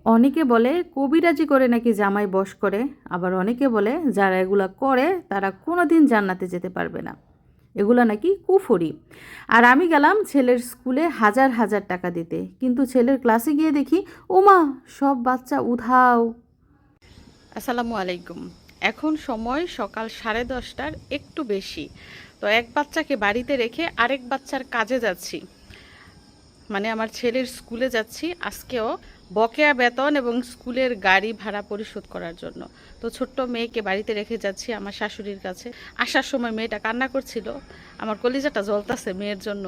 অনেকে বলে কবিরাজি করে নাকি জামাই বশ করে, আবার অনেকে বলে যারা এগুলা করে তারা কোনোদিন জান্নাতে যেতে পারবে না। এগুলা নাকি কুফরি। আর আমি গেলাম ছেলের স্কুলে হাজার হাজার টাকা দিতে, কিন্তু ছেলের ক্লাসে গিয়ে দেখি ওমা সব বাচ্চা উধাও। আসসালামু আলাইকুম। এখন সময় সকাল 10:30টার একটু বেশি। তো এক বাচ্চাকে বাড়িতে রেখে আরেক বাচ্চার কাজে যাচ্ছি, মানে আমার ছেলের স্কুলে যাচ্ছি আজকেও বকেয়া বেতন এবং স্কুলের গাড়ি ভাড়া পরিশোধ করার জন্য। তো ছোট্ট মেয়েকে বাড়িতে রেখে যাচ্ছি আমার শাশুড়ির কাছে। আসার সময় মেয়েটা কান্না করছিল, আমার কলিজাটা জ্বলতাছে মেয়ের জন্য।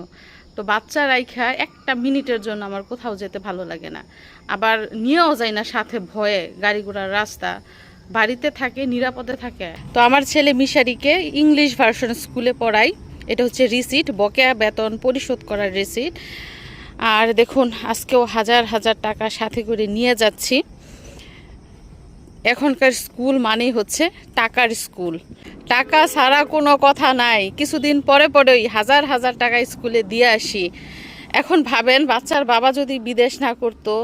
তো বাচ্চা রাইখা একটা মিনিটের জন্য আমার কোথাও যেতে ভালো লাগে না, আবার নিয়েও যায় না সাথে, ভয়ে গাড়ি ঘোড়ার রাস্তা। বাড়িতে থাকে, নিরাপদে থাকে। তো আমার ছেলে মিশারিকে ইংলিশ ভার্সন স্কুলে পড়াই। এটা হচ্ছে রিসিট, বকেয়া বেতন পরিশোধ করার রিসিট। আর দেখুন আজকেও হাজার হাজার টাকা সাথে করে নিয়ে যাচ্ছি। এখনকার স্কুল মানেই হচ্ছে টাকার স্কুল, টাকা ছাড়া কোনো কথা নাই। কিছুদিন পরে পরেই হাজার হাজার টাকা স্কুলে দিয়ে আসি। এখন ভাবেন, বাচ্চার বাবা যদি বিদেশ না করতো,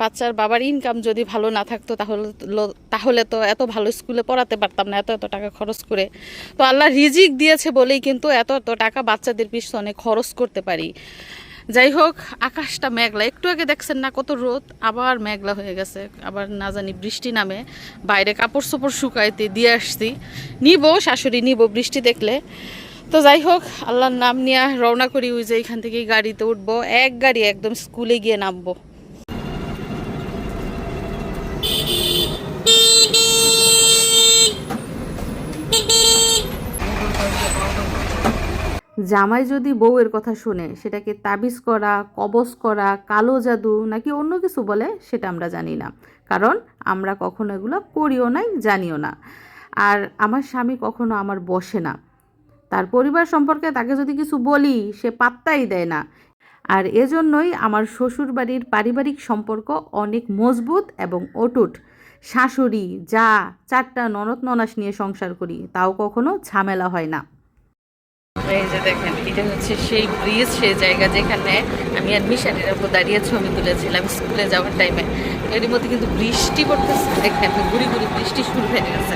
বাচ্চার বাবার ইনকাম যদি ভালো না থাকতো, তাহলে তো এত ভালো স্কুলে পড়াতে পারতাম না, এত এত টাকা খরচ করে। তো আল্লাহ রিজিক দিয়েছে বলেই কিন্তু এত এত টাকা বাচ্চাদের পিছনে খরচ করতে পারি। যাই হোক, আকাশটা মেঘলা, একটু আগে দেখছেন না কত রোদ, আবার মেঘলা হয়ে গেছে, আবার না জানি বৃষ্টি নামে। বাইরে কাপড় চোপড় শুকাইতে দিয়ে আসছি, নিব শাশুড়ি নিব বৃষ্টি দেখলে। তো যাই হোক, আল্লাহর নাম নিয়ে রওনা করি। ওই যে এখান থেকে গাড়িতে উঠবো, এক গাড়ি একদম স্কুলে গিয়ে নামবো। জামাই যদি বউয়ের কথা শুনে সেটাকে তাবিজ করা, কবজ করা, কালো জাদু নাকি অন্য কিছু বলে সেটা আমরা জানি না, কারণ আমরা কখনো এগুলো করিও নাই, জানিও না। আর আমার স্বামী কখনো আমার বসে না। তার পরিবার সম্পর্কে তাকে যদি কিছু বলি সে পাত্তাই দেয় না। আর এজন্যই আমার শ্বশুরবাড়ির পারিবারিক সম্পর্ক অনেক মজবুত এবং অটুট। শাশুড়ি যা 4টা ননদ ননাস নিয়ে সংসার করি, তাও কখনো ঝামেলা হয় না। এই যে দেখেন, এটা হচ্ছে সেই ব্রিজ, সেই জায়গা যেখানে আমি আর মিশানের উপর দাঁড়িয়ে ছবি তুলেছিলাম স্কুলে যাওয়ার টাইমে। এর মধ্যে কিন্তু বৃষ্টি পড়তেছে, দেখেন গুড়ি গুড়ি বৃষ্টি শুরু হয়ে গেছে।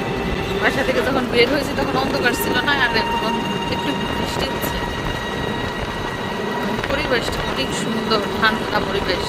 বাসা থেকে যখন বের হয়েছি তখন অন্ধকার ছিল না, আর এখন একটু বৃষ্টি হচ্ছে। পরিবেশটা অনেক সুন্দর, ঠান্ডা পরিবেশ।